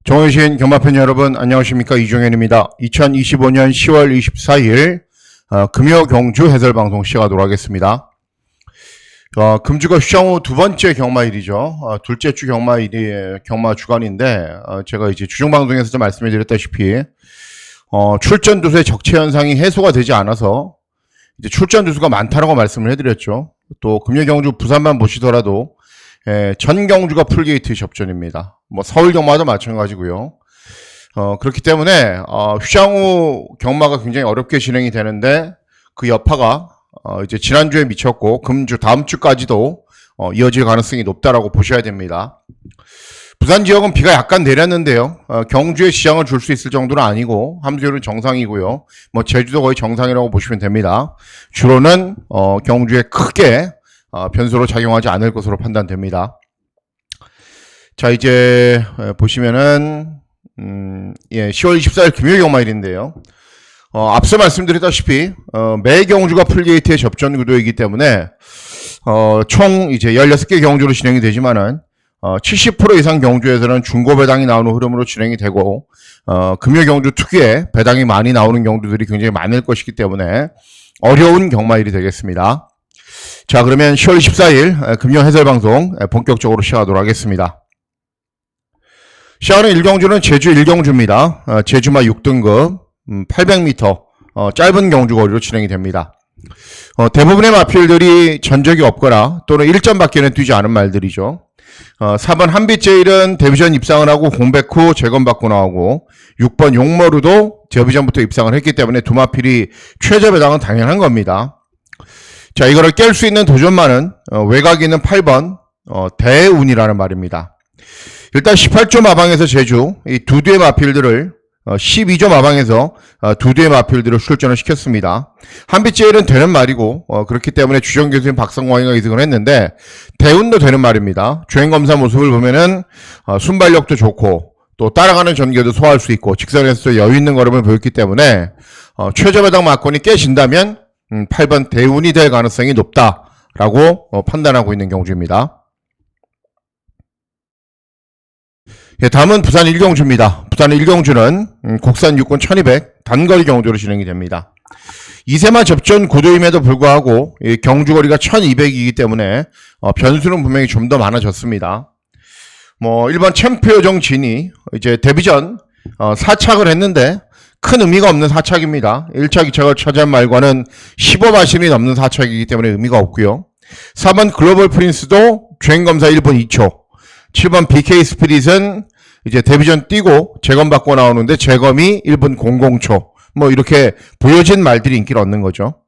정의신 경마팬 여러분 안녕하십니까, 이종현입니다. 2025년 10월 24일 금요 경주 해설방송 시작하도록 하겠습니다. 금주가 휴장 후 두 번째 경마일이죠. 둘째 주 경마일이 경마 주간인데 제가 이제 주중방송에서도 말씀해 드렸다시피 출전 두수의 적체 현상이 해소가 되지 않아서 이제 출전 두수가 많다라고 말씀을 해드렸죠. 또 금요 경주 부산만 보시더라도 전 경주가 풀게이트 접전입니다. 뭐 서울 경마도 마찬가지고요. 그렇기 때문에 휴장 후 경마가 굉장히 어렵게 진행이 되는데 그 여파가 이제 지난주에 미쳤고 금주 다음 주까지도 이어질 가능성이 높다라고 보셔야 됩니다. 부산 지역은 비가 약간 내렸는데요. 경주에 지장을 줄 수 있을 정도는 아니고 함수율은 정상이고요. 뭐 제주도 거의 정상이라고 보시면 됩니다. 주로는 경주에 크게 변수로 작용하지 않을 것으로 판단됩니다. 자, 이제 보시면은 10월 24일 금요일 경마일인데요. 앞서 말씀드렸다시피 매 경주가 풀게이트의 접전 구도이기 때문에 총 이제 16개 경주로 진행이 되지만은 70% 이상 경주에서는 중고 배당이 나오는 흐름으로 진행이 되고 금요 경주 특유의 배당이 많이 나오는 경주들이 굉장히 많을 것이기 때문에 어려운 경마일이 되겠습니다. 자, 그러면 10월 24일 금요 해설방송 본격적으로 시작하도록 하겠습니다. 시작하는 1경주는 제주 1경주입니다. 제주마 6등급 800m 짧은 경주 거리로 진행이 됩니다. 대부분의 마필들이 전적이 없거나 또는 1점 밖에는 뛰지 않은 말들이죠. 4번 한빛제일은 데뷔전 입상을 하고 공백 후 재검받고 나오고 6번 용머루도 데뷔전부터 입상을 했기 때문에 두 마필이 최저 배당은 당연한 겁니다. 자, 이거를 깰 수 있는 도전만은 외곽에 있는 8번 대운이라는 말입니다. 일단 18조 마방에서 제주 이 두 대의 마필들을 12조 마방에서 두 대의 마필들을 출전을 시켰습니다. 한빛제일은 되는 말이고 그렇기 때문에 주전 교수인 박성광이가 이승을 했는데 대운도 되는 말입니다. 주행검사 모습을 보면은 순발력도 좋고 또 따라가는 전개도 소화할 수 있고 직선에서 여유 있는 걸음을 보였기 때문에 최저 배당 마건이 깨진다면 8번 대운이 될 가능성이 높다라고 판단하고 있는 경주입니다. 다음은 부산 1경주입니다. 부산 1경주는 국산 육군 1200 단거리 경주로 진행이 됩니다. 2세마 접전 구도임에도 불구하고 경주거리가 1200이기 때문에 변수는 분명히 좀 더 많아졌습니다. 뭐 1번 챔피어정 진이 이제 데뷔전 4착을 했는데 큰 의미가 없는 4착입니다. 1착, 2착을 차지한 말과는 15마신이 넘는 4착이기 때문에 의미가 없고요. 4번 글로벌 프린스도 주행검사 1분 2초. 7번 BK 스피릿은 이제 데뷔전 뛰고 재검받고 나오는데 재검이 1분 00초. 뭐 이렇게 보여진 말들이 인기를 얻는 거죠.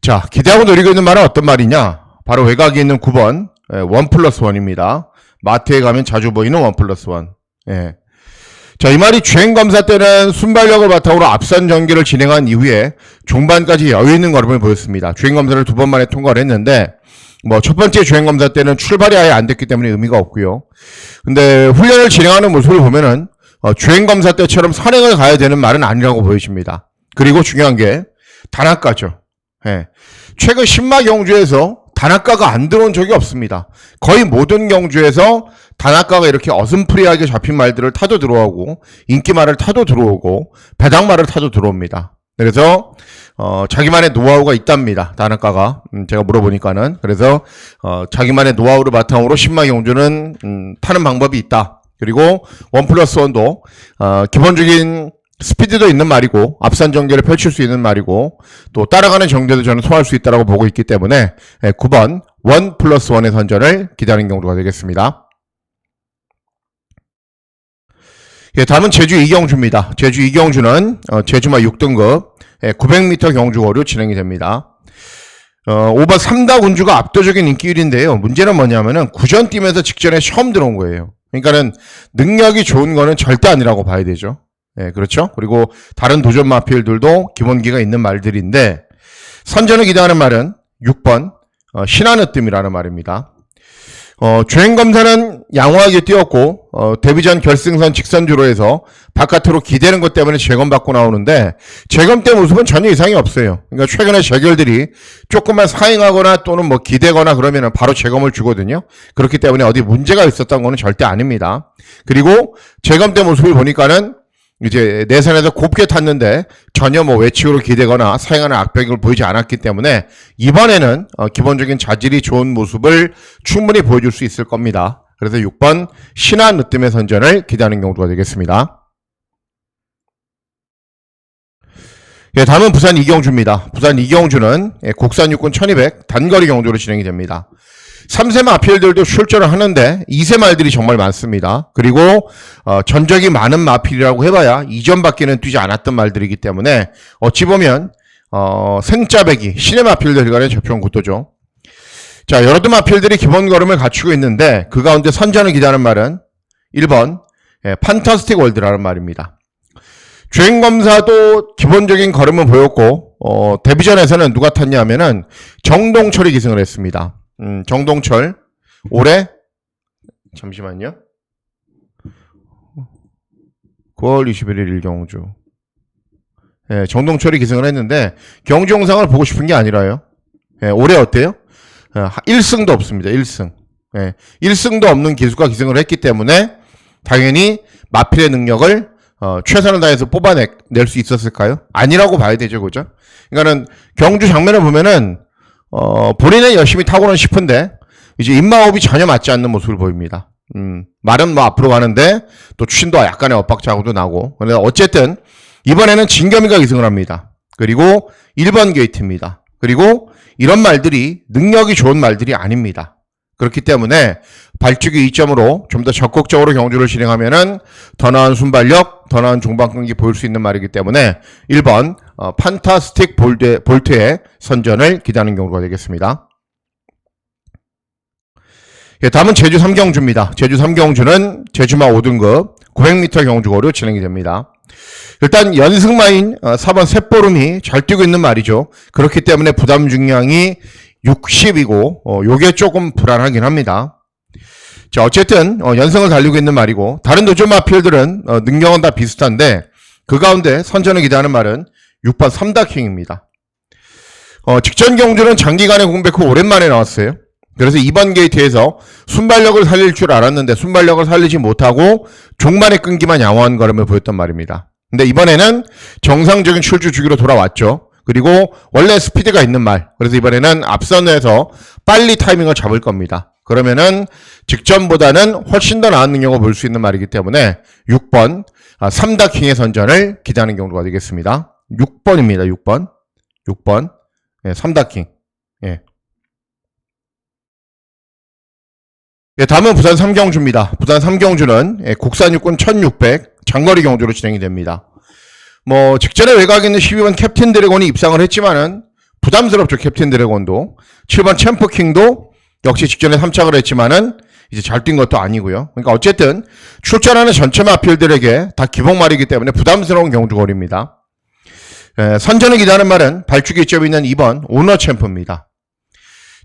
자, 기대하고 노리고 있는 말은 어떤 말이냐? 바로 외곽에 있는 9번 1+1입니다. 마트에 가면 자주 보이는 1+1. 예. 자, 이 말이 주행검사 때는 순발력을 바탕으로 앞선 전개를 진행한 이후에 종반까지 여유 있는 걸음을 보였습니다. 주행검사를 두 번 만에 통과를 했는데 뭐 첫 번째 주행검사 때는 출발이 아예 안 됐기 때문에 의미가 없고요. 근데 훈련을 진행하는 모습을 보면은 주행검사 때처럼 선행을 가야 되는 말은 아니라고 보여집니다. 그리고 중요한 게 단학가죠. 예. 최근 신마 경주에서 단학가가 안 들어온 적이 없습니다. 거의 모든 경주에서 단학가가 이렇게 어슴푸레하게 잡힌 말들을 타도 들어오고 인기말을 타도 들어오고 배당말을 타도 들어옵니다. 그래서 자기만의 노하우가 있답니다. 단학가가 제가 물어보니까는. 그래서 자기만의 노하우를 바탕으로 신마 경주는 타는 방법이 있다. 그리고 1+1도 기본적인 스피드도 있는 말이고 앞선 전개를 펼칠 수 있는 말이고 또 따라가는 전개도 저는 소화할 수 있다고 보고 있기 때문에 9번 1+1의 선전을 기다리는 경주가 되겠습니다. 다음은 제주 2경주입니다. 제주 2경주는 제주마 6등급 900m 경주거리로 진행이 됩니다. 5번 3다 운주가 압도적인 인기일인데요. 문제는 뭐냐면은 구전 뛰면서 직전에 처음 들어온 거예요. 그러니까는 능력이 좋은 거는 절대 아니라고 봐야 되죠. 예, 그렇죠. 그리고 다른 도전 마필들도 기본기가 있는 말들인데 선전을 기대하는 말은 6번 신한으뜸이라는 말입니다. 주행검사는 양호하게 뛰었고, 데뷔전 결승선 직선주로 해서 바깥으로 기대는 것 때문에 재검받고 나오는데, 재검 때 모습은 전혀 이상이 없어요. 그러니까 최근에 재결들이 조금만 사행하거나 또는 뭐 기대거나 그러면 바로 재검을 주거든요. 그렇기 때문에 어디 문제가 있었던 거는 절대 아닙니다. 그리고 재검 때 모습을 보니까는 이제 내선에서 곱게 탔는데 전혀 뭐 외측으로 기대거나 사행하는 악백을 보이지 않았기 때문에 이번에는 기본적인 자질이 좋은 모습을 충분히 보여줄 수 있을 겁니다. 그래서 6번 신화 느낌의 선전을 기대하는 경우가 되겠습니다. 예, 다음은 부산 이경주입니다. 부산 이경주는 국산 육군 1200 단거리 경주로 진행이 됩니다. 3세 마필들도 출전을 하는데 2세 말들이 정말 많습니다. 그리고 전적이 많은 마필이라고 해봐야 이전밖에는 뛰지 않았던 말들이기 때문에 어찌 보면 생짜배기 신의 마필들 간의 접종 구도죠. 자, 여러 마필들이 기본 걸음을 갖추고 있는데 그 가운데 선전을 기대하는 말은 1번 판타스틱 월드라는 말입니다. 주행검사도 기본적인 걸음을 보였고 데뷔전에서는 누가 탔냐 하면은 정동철이 기승을 했습니다. 정동철 올해 잠시만요. 9월 21일 일경주. 예, 정동철이 기승을 했는데 경주 영상을 보고 싶은 게 아니라요. 예, 올해 어때요? 1승도 없습니다. 1승. 예, 1승도 없는 기수가 기승을 했기 때문에 당연히 마필의 능력을 최선을 다해서 뽑아낼 수 있었을까요? 아니라고 봐야 되죠, 그죠? 그러니까는 경주 장면을 보면은 본인은 열심히 타고는 싶은데 이제 입마호흡이 전혀 맞지 않는 모습을 보입니다. 말은 뭐 앞으로 가는데 또 추신도 약간의 엇박자고도 나고. 그런데 어쨌든 이번에는 진겸이가 기승을 합니다. 그리고 1번 게이트입니다. 그리고 이런 말들이 능력이 좋은 말들이 아닙니다. 그렇기 때문에 발주기 2점으로 좀 더 적극적으로 경주를 진행하면은 더 나은 순발력, 더 나은 종방끈기 보일 수 있는 말이기 때문에 1번 판타스틱 볼트의 선전을 기대하는 경우가 되겠습니다. 예, 다음은 제주 3경주입니다. 제주 3경주는 제주마 5등급 900m 경주거리로 진행이 됩니다. 일단 연승마인 4번 셋보름이 잘 뛰고 있는 말이죠. 그렇기 때문에 부담 중량이 60이고 요게 조금 불안하긴 합니다. 자, 어쨌든 연승을 달리고 있는 말이고 다른 도전 마필들은 능력은 다 비슷한데 그 가운데 선전을 기대하는 말은 6번 삼다킹입니다. 직전 경주는 장기간의 공백 후 오랜만에 나왔어요. 그래서 2번 게이트에서 순발력을 살릴 줄 알았는데 순발력을 살리지 못하고 종반의 끈기만 양호한 걸음을 보였단 말입니다. 근데 이번에는 정상적인 출주 주기로 돌아왔죠. 그리고 원래 스피드가 있는 말. 그래서 이번에는 앞선에서 빨리 타이밍을 잡을 겁니다. 그러면은 직전보다는 훨씬 더 나은 능력을 볼 수 있는 말이기 때문에 6번 삼다킹의 선전을 기대하는 경우가 되겠습니다. 6번입니다. 6번. 예, 삼다킹. 예. 예, 다음은 부산 3경주입니다. 부산 3경주는 국산 육군 1600 장거리 경주로 진행이 됩니다. 뭐 직전에 외곽에 있는 12번 캡틴 드래곤이 입상을 했지만은 부담스럽죠. 캡틴 드래곤도 7번 챔프킹도 역시 직전에 3착을 했지만은 이제 잘 뛴 것도 아니고요. 그러니까 어쨌든 출전하는 전체 마필들에게 다 기복말이기 때문에 부담스러운 경주거리입니다. 선전을 기대하는 말은 발주기 이점이 있는 2번 오너 챔프입니다.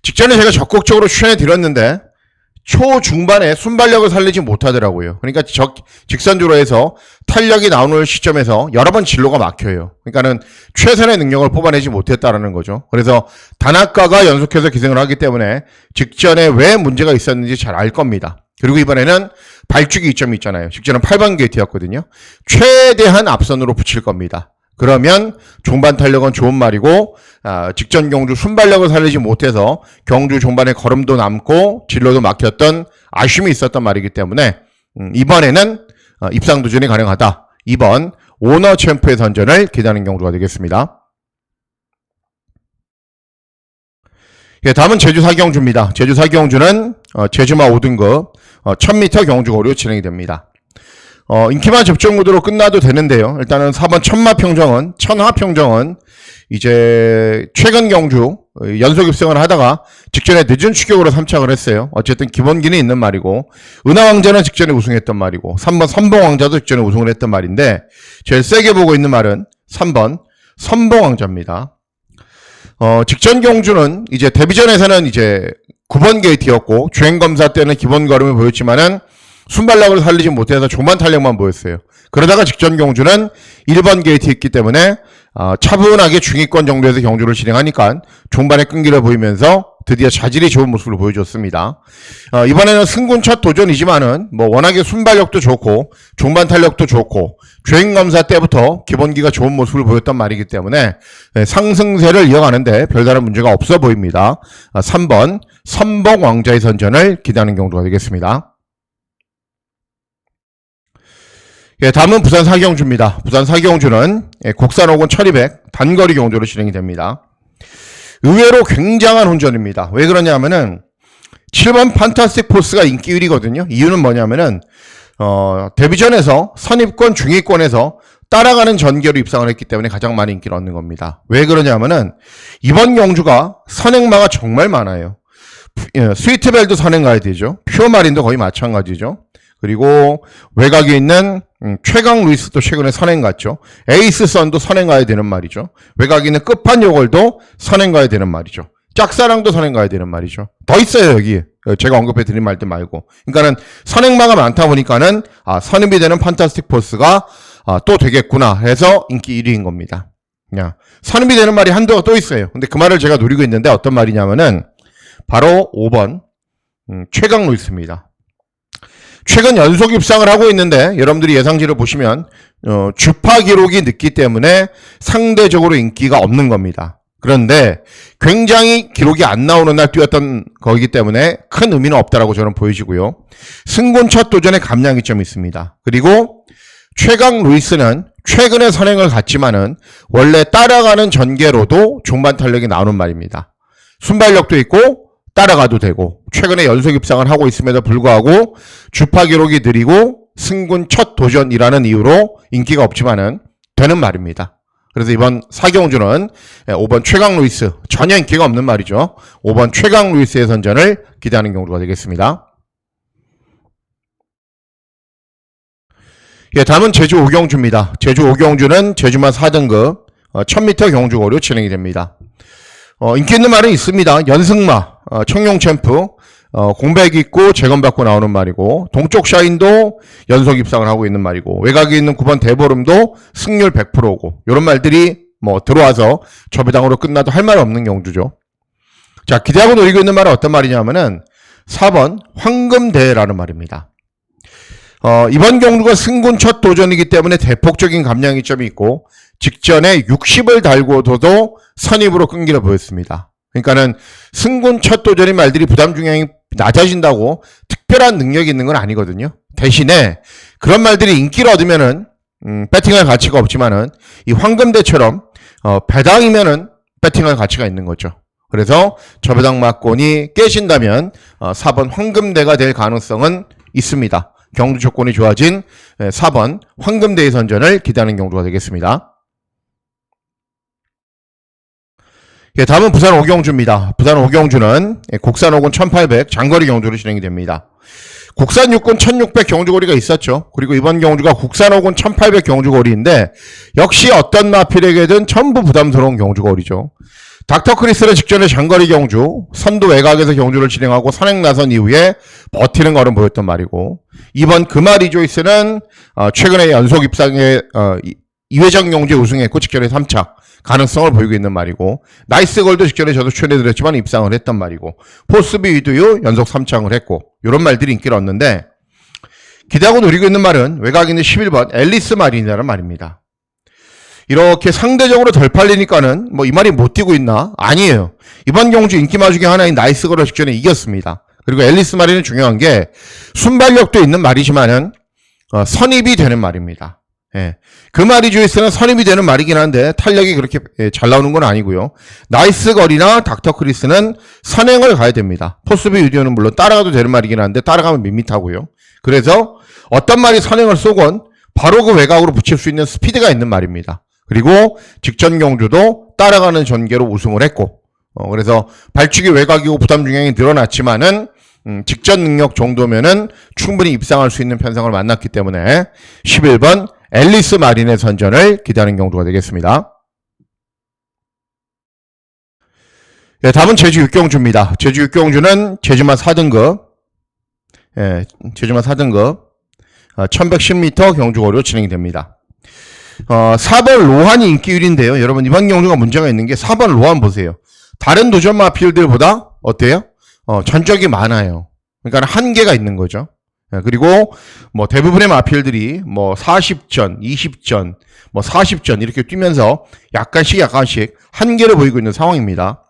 직전에 제가 적극적으로 추천해 드렸는데 초중반에 순발력을 살리지 못하더라고요. 그러니까 직선주로 해서 탄력이 나오는 시점에서 여러 번 진로가 막혀요. 그러니까는 최선의 능력을 뽑아내지 못했다라는 거죠. 그래서 단학가가 연속해서 기승을 하기 때문에 직전에 왜 문제가 있었는지 잘 알 겁니다. 그리고 이번에는 발주기 2점이 있잖아요. 직전은 8번 게이트였거든요. 최대한 앞선으로 붙일 겁니다. 그러면 종반 탄력은 좋은 말이고 직전 경주 순발력을 살리지 못해서 경주 종반에 걸음도 남고 진로도 막혔던 아쉬움이 있었던 말이기 때문에 이번에는 입상 도전이 가능하다. 2번 오너 챔프의 선전을 기대하는 경주가 되겠습니다. 예, 다음은 제주 4경주입니다. 제주 4경주는 제주마 5등급 1000m 경주거리로 진행이 됩니다. 인기만 접종 무드로 끝나도 되는데요. 일단은 4번 천하평정은 이제 최근 경주 연속 입성을 하다가 직전에 늦은 추격으로 3착을 했어요. 어쨌든 기본기는 있는 말이고 은하왕자는 직전에 우승했던 말이고 3번 선봉왕자도 직전에 우승을 했던 말인데 제일 세게 보고 있는 말은 3번 선봉왕자입니다. 직전 경주는 이제 데뷔전에서는 이제 9번 게이트였고 주행검사 때는 기본 걸음을 보였지만은 순발력을 살리지 못해서 종반 탄력만 보였어요. 그러다가 직전 경주는 1번 게이트였기 때문에 차분하게 중위권 정도에서 경주를 진행하니까 종반에 끈기를 보이면서 드디어 자질이 좋은 모습을 보여줬습니다. 이번에는 승군 첫 도전이지만은 뭐 워낙에 순발력도 좋고 종반 탄력도 좋고 주행검사 때부터 기본기가 좋은 모습을 보였던 말이기 때문에 상승세를 이어가는데 별다른 문제가 없어 보입니다. 3번 선봉 왕자의 선전을 기대하는 경주가 되겠습니다. 예, 다음은 부산 사경주입니다. 부산 사경주는 국산 5군 1200 단거리 경주로 진행이 됩니다. 의외로 굉장한 혼전입니다. 왜 그러냐면은 7번 판타스틱 포스가 인기 1위거든요. 이유는 뭐냐면은 데뷔전에서 선입권 중위권에서 따라가는 전개로 입상을 했기 때문에 가장 많은 인기를 얻는 겁니다. 왜 그러냐면은 이번 경주가 선행마가 정말 많아요. 스위트벨도 선행 가야 되죠. 퓨어마린도 거의 마찬가지죠. 그리고 외곽에 있는 최강 루이스도 최근에 선행 갔죠. 에이스 선도 선행 가야 되는 말이죠. 외곽에 있는 끝판 요걸도 선행 가야 되는 말이죠. 짝사랑도 선행 가야 되는 말이죠. 더 있어요, 여기. 제가 언급해 드린 말들 말고. 그러니까는 선행마가 많다 보니까는 선임이 되는 판타스틱 포스가 또 되겠구나 해서 인기 1위인 겁니다. 선임이 되는 말이 한두가 또 있어요. 근데 그 말을 제가 노리고 있는데 어떤 말이냐면은 바로 5번 최강 루이스입니다. 최근 연속 입상을 하고 있는데 여러분들이 예상지를 보시면 주파 기록이 늦기 때문에 상대적으로 인기가 없는 겁니다. 그런데 굉장히 기록이 안 나오는 날 뛰었던 거기 때문에 큰 의미는 없다라고 저는 보여지고요. 승군 첫 도전에 감량이 좀 있습니다. 그리고 최강 루이스는 최근에 선행을 갔지만은 원래 따라가는 전개로도 종반 탄력이 나오는 말입니다. 순발력도 있고 따라가도 되고 최근에 연속 입상을 하고 있음에도 불구하고 주파 기록이 느리고 승군 첫 도전이라는 이유로 인기가 없지만은 되는 말입니다. 그래서 이번 사경주는 5번 최강 루이스, 전혀 인기가 없는 말이죠. 5번 최강 루이스의 선전을 기대하는 경주가 되겠습니다. 예, 다음은 제주 5경주입니다. 제주 5경주는 제주만 4등급 1000m 경주거리로 진행이 됩니다. 인기 있는 말은 있습니다. 연승마, 청룡 챔프, 공백 있고 재검받고 나오는 말이고, 동쪽 샤인도 연속 입상을 하고 있는 말이고, 외곽에 있는 9번 대보름도 승률 100%고, 이런 말들이 뭐 들어와서 저배당으로 끝나도 할 말 없는 경주죠. 자, 기대하고 노리고 있는 말은 어떤 말이냐면은 4번 황금대라는 말입니다. 이번 경주가 승군 첫 도전이기 때문에 대폭적인 감량이 점이 있고, 직전에 60을 달고도 선입으로 끈기를 보였습니다. 그러니까는 승군 첫 도전인 말들이 부담 중량이 낮아진다고 특별한 능력이 있는 건 아니거든요. 대신에 그런 말들이 인기를 얻으면은 배팅할 가치가 없지만은 이 황금대처럼 배당이면은 배팅할 가치가 있는 거죠. 그래서 저배당 막권이 깨진다면 4번 황금대가 될 가능성은 있습니다. 경주 조건이 좋아진 4번 황금대의 선전을 기대하는 경주가 되겠습니다. 예, 다음은 부산 5경주입니다. 부산 5경주는 국산 5군 1800 장거리 경주로 진행이 됩니다. 국산 6군 1600 경주거리가 있었죠. 그리고 이번 경주가 국산 5군 1800 경주거리인데 역시 어떤 마필에게든 전부 부담스러운 경주거리죠. 닥터 크리스는 직전에 장거리 경주, 선두 외곽에서 경주를 진행하고 선행 나선 이후에 버티는 걸음 보였던 말이고, 이번 금아리 조이스는 최근에 연속 입상에 2회전 경주에 우승했고 직전에 3차 가능성을 보이고 있는 말이고, 나이스 걸도 직전에 저도 추천해드렸지만 입상을 했던 말이고, 포스비 위도요 연속 3창을 했고, 이런 말들이 인기를 얻는데 기대하고 노리고 있는 말은 외곽에 있는 11번 앨리스 마린이라는 말입니다. 이렇게 상대적으로 덜 팔리니까는 뭐 이 말이 못 뛰고 있나? 아니에요. 이번 경주 인기 마중에 하나인 나이스 걸을 직전에 이겼습니다. 그리고 앨리스 마린은 중요한 게 순발력도 있는 말이지만은 선입이 되는 말입니다. 예. 그 말이 주에서는 선임이 되는 말이긴 한데 탄력이 그렇게 잘 나오는 건 아니고요. 나이스 걸이나 닥터 크리스는 선행을 가야 됩니다. 포스비 유디오는 물론 따라가도 되는 말이긴 한데 따라가면 밋밋하고요. 그래서 어떤 말이 선행을 쏘건 바로 그 외곽으로 붙일 수 있는 스피드가 있는 말입니다. 그리고 직전 경주도 따라가는 전개로 우승을 했고, 그래서 발축이 외곽이고 부담 중량이 늘어났지만은 직전 능력 정도면은 충분히 입상할 수 있는 편성을 만났기 때문에 11번 앨리스 마린의 선전을 기대하는 경주가 되겠습니다. 예, 다음은 제주 육경주입니다. 제주 육경주는 제주만 4등급, 제주만 4등급, 1110m 경주거리로 진행이 됩니다. 4번 로한이 인기 1위인데요. 여러분, 이번 경주가 문제가 있는 게 4번 로한 보세요. 다른 도전 마필들보다 어때요? 전적이 많아요. 그러니까 한계가 있는 거죠. 그리고 뭐 대부분의 마필들이 뭐 40전, 20전, 뭐 40전 이렇게 뛰면서 약간씩 한계를 보이고 있는 상황입니다.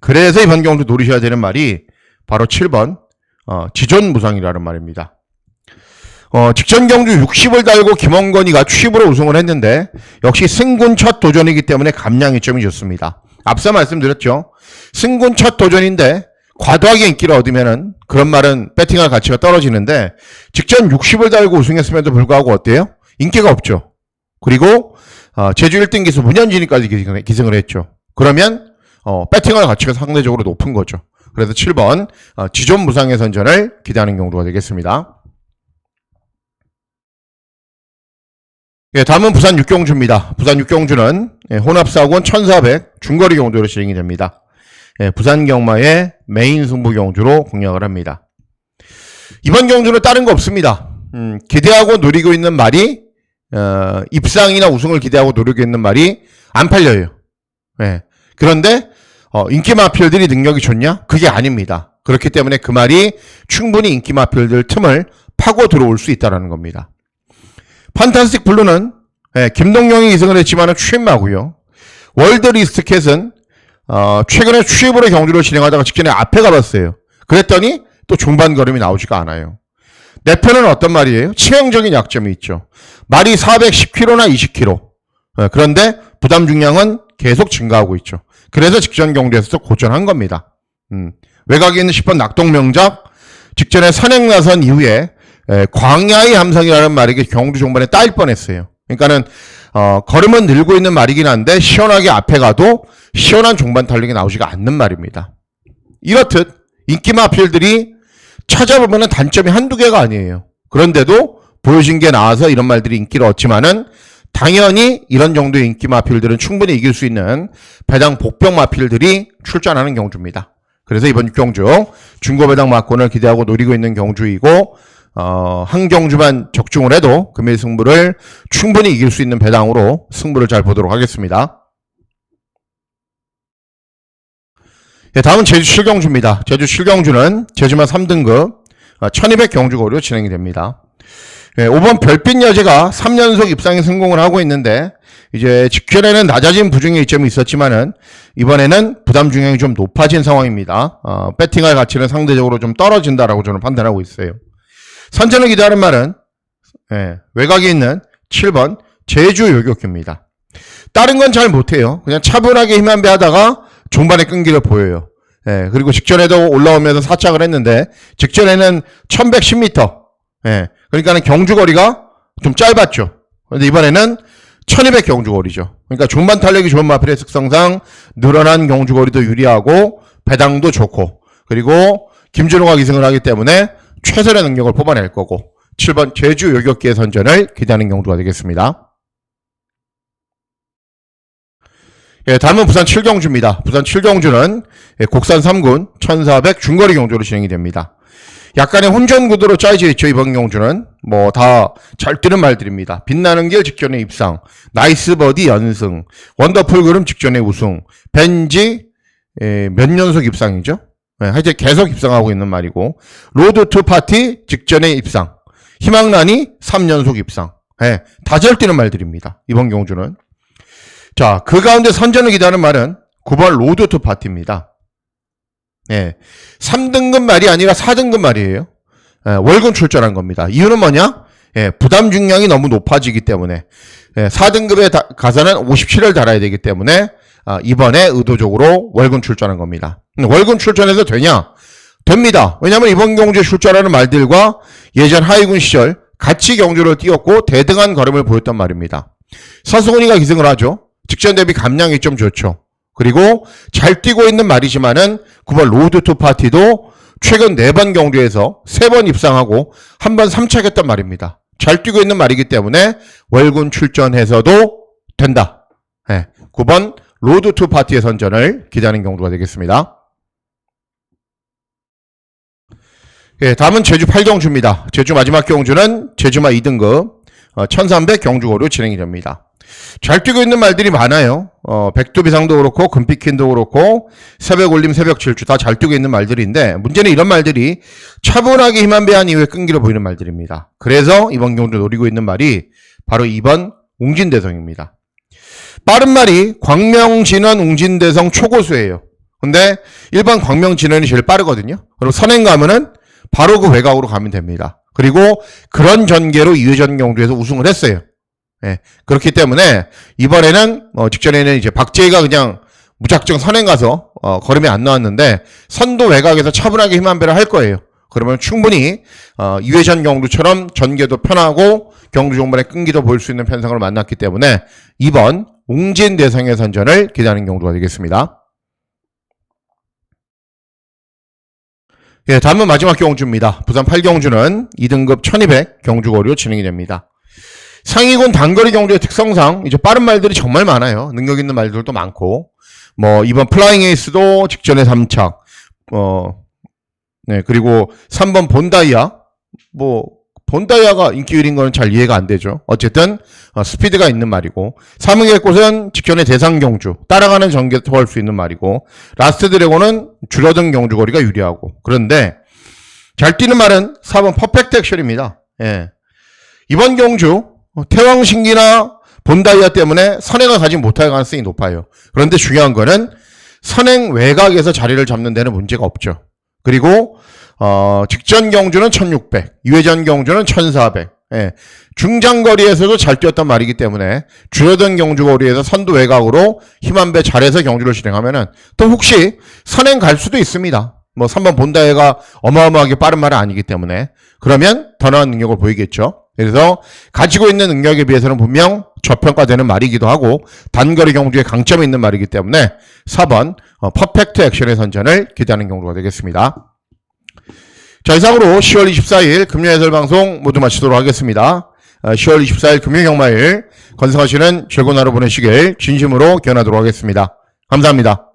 그래서 이번 경주 노리셔야 되는 말이 바로 7번 지존무상이라는 말입니다. 직전 경주 60을 달고 김원건이가 취입으로 우승을 했는데 역시 승군 첫 도전이기 때문에 감량이 점이 좋습니다. 앞서 말씀드렸죠. 승군 첫 도전인데 과도하게 인기를 얻으면은 그런 말은 배팅할 가치가 떨어지는데 직전 60을 달고 우승했음에도 불구하고 어때요? 인기가 없죠. 그리고 제주 1등 기수 문현진이까지 기승을 했죠. 그러면 배팅할 가치가 상대적으로 높은 거죠. 그래서 7번 지존무상의 선전을 기대하는 경우가 되겠습니다. 예, 다음은 부산 육경주입니다. 부산 육경주는 혼합사고원 1400 중거리 경주로 진행이 됩니다. 예, 부산 경마의 메인 승부 경주로 공략을 합니다. 이번 경주는 다른 거 없습니다. 기대하고 노리고 있는 말이 입상이나 우승을 기대하고 노리고 있는 말이 안 팔려요. 예, 그런데 인기 마필들이 능력이 좋냐? 그게 아닙니다. 그렇기 때문에 그 말이 충분히 인기 마필들 틈을 파고 들어올 수 있다는 겁니다. 판타스틱 블루는 김동영이 기승을 했지만 취입마고요. 월드리스트캣은 최근에 취입으로 경주를 진행하다가 직전에 앞에 가봤어요. 그랬더니 또 중반 걸음이 나오지가 않아요. 내 편은 어떤 말이에요? 치명적인 약점이 있죠. 말이 410kg나 20kg. 그런데 부담 중량은 계속 증가하고 있죠. 그래서 직전 경주에서도 고전한 겁니다. 외곽에 있는 10번 낙동명작 직전에 선행 나선 이후에 광야의 함성이라는 말이 경주 종반에 따일 뻔했어요. 그러니까는 걸음은 늘고 있는 말이긴 한데 시원하게 앞에 가도 시원한 종반 탄력이 나오지가 않는 말입니다. 이렇듯 인기 마필들이 찾아보면 단점이 한두 개가 아니에요. 그런데도 보여진 게 나와서 이런 말들이 인기를 얻지만은 당연히 이런 정도의 인기 마필들은 충분히 이길 수 있는 배당 복병 마필들이 출전하는 경주입니다. 그래서 이번 경주 중고배당 막권을 기대하고 노리고 있는 경주이고 한 경주만 적중을 해도 금일 승부를 충분히 이길 수 있는 배당으로 승부를 잘 보도록 하겠습니다. 예, 다음은 제주 7경주입니다. 제주 7경주는 제주만 3등급 1200 경주거리로 진행이 됩니다. 예, 5번 별빛 여제가 3연속 입상에 성공을 하고 있는데 이제 직전에는 낮아진 부중의 이점이 있었지만은 이번에는 부담 중량이 좀 높아진 상황입니다. 배팅할 가치는 상대적으로 좀 떨어진다라고 저는 판단하고 있어요. 선전을 기대하는 말은 외곽에 있는 7번 제주 요격기입니다. 다른 건 잘 못해요. 그냥 차분하게 힘 한 배 하다가 종반에 끈기를 보여요. 그리고 직전에도 올라오면서 사착을 했는데 직전에는 1110m. 그러니까는 경주거리가 좀 짧았죠. 그런데 이번에는 1200 경주거리죠. 그러니까 종반 탄력이 좋은 마필의 특성상 늘어난 경주거리도 유리하고 배당도 좋고 그리고 김준호가 기승을 하기 때문에 최선의 능력을 뽑아낼 거고 7번 제주 요격기의 선전을 기대하는 경주가 되겠습니다. 예, 다음은 부산 7경주입니다. 부산 7경주는 곡산 3군 1400 중거리 경주로 진행이 됩니다. 약간의 혼전 구도로 짜여져 있죠. 이번 경주는 뭐 다 잘 뛰는 말들입니다. 빛나는 길 직전의 입상, 나이스 버디 연승, 원더풀 그름 직전의 우승, 벤지 몇 연속 입상이죠. 하여튼 계속 입상하고 있는 말이고 로드 투 파티 직전의 입상, 희망란이 3연속 입상. 다 잘 뛰는 말들입니다. 이번 경주는. 자, 그 가운데 선전을 기대하는 말은 9번 로드 투 파티입니다. 3등급 말이 아니라 4등급 말이에요. 월급 출전한 겁니다. 이유는 뭐냐? 부담 중량이 너무 높아지기 때문에 4등급에 가서는 57을 달아야 되기 때문에 이번에 의도적으로 월급 출전한 겁니다. 월급 출전해서 되냐? 됩니다. 왜냐하면 이번 경주에 출전하는 말들과 예전 하위군 시절 같이 경주를 뛰었고 대등한 걸음을 보였단 말입니다. 서수근이가 기승을 하죠. 직전 대비 감량이 좀 좋죠. 그리고 잘 뛰고 있는 말이지만은 9번 로드 투 파티도 최근 4번 경주에서 3번 입상하고 1번 3착했단 말입니다. 잘 뛰고 있는 말이기 때문에 월군 출전해서도 된다. 9번 로드 투 파티의 선전을 기대하는 경주가 되겠습니다. 예, 다음은 제주 8경주입니다. 제주 마지막 경주는 제주마 2등급 1300 경주고로 진행이 됩니다. 잘 뛰고 있는 말들이 많아요. 백두비상도 그렇고 금피킨도 그렇고 새벽 올림 새벽 질주 다 잘 뛰고 있는 말들인데, 문제는 이런 말들이 차분하게 힘 한 배한 이후에 끈기로 보이는 말들입니다. 그래서 이번 경주 노리고 있는 말이 바로 2번 웅진대성입니다. 빠른 말이 광명진원 웅진대성 초고수예요. 근데 1번 광명진원이 제일 빠르거든요. 그럼 선행 가면은 바로 그 외곽으로 가면 됩니다. 그리고 그런 전개로 2회전 경주에서 우승을 했어요. 예, 그렇기 때문에 이번에는 직전에는 이제 박재희가 그냥 무작정 선행 가서 걸음이 안 나왔는데 선도 외곽에서 차분하게 힘 한 배를 할 거예요. 그러면 충분히 2회전 경주처럼 전개도 편하고 경주 종반의 끈기도 볼 수 있는 편성을 만났기 때문에 2번 웅진대성의 선전을 기대하는 경주가 되겠습니다. 예, 다음은 마지막 경주입니다. 부산 8경주는 2등급 1200 경주거리로 진행이 됩니다. 상위군 단거리 경주의 특성상 이제 빠른 말들이 정말 많아요. 능력 있는 말들도 많고, 이번 플라잉 에이스도 직전에 3착, 네, 그리고 3번 본다이아, 본다이아가 인기 1인 거는 잘 이해가 안 되죠. 어쨌든, 스피드가 있는 말이고, 사문의 꽃은 직전에 대상 경주, 따라가는 전개도 할 수 있는 말이고, 라스트 드래곤은 줄어든 경주거리가 유리하고, 그런데, 잘 뛰는 말은 4번 퍼펙트 액션입니다. 예. 이번 경주, 태왕신기나 본다이아 때문에 선행을 가지 못할 가능성이 높아요. 그런데 중요한 거는 선행 외곽에서 자리를 잡는 데는 문제가 없죠. 그리고 직전 경주는 1600, 2회전 경주는 1400. 예, 중장거리에서도 잘 뛰었단 말이기 때문에 줄어든 경주거리에서 선두 외곽으로 힘 한 배 잘해서 경주를 진행하면은 또 혹시 선행 갈 수도 있습니다. 3번 본다이아가 어마어마하게 빠른 말은 아니기 때문에 그러면 더 나은 능력을 보이겠죠. 그래서 가지고 있는 능력에 비해서는 분명 저평가되는 말이기도 하고 단거리 경주에 강점이 있는 말이기 때문에 4번 퍼펙트 액션의 선전을 기대하는 경우가 되겠습니다. 자, 이상으로 10월 24일 금요 해설 방송 모두 마치도록 하겠습니다. 10월 24일 금요 경마일 건승하시는 즐거운 하루 보내시길 진심으로 기원하도록 하겠습니다. 감사합니다.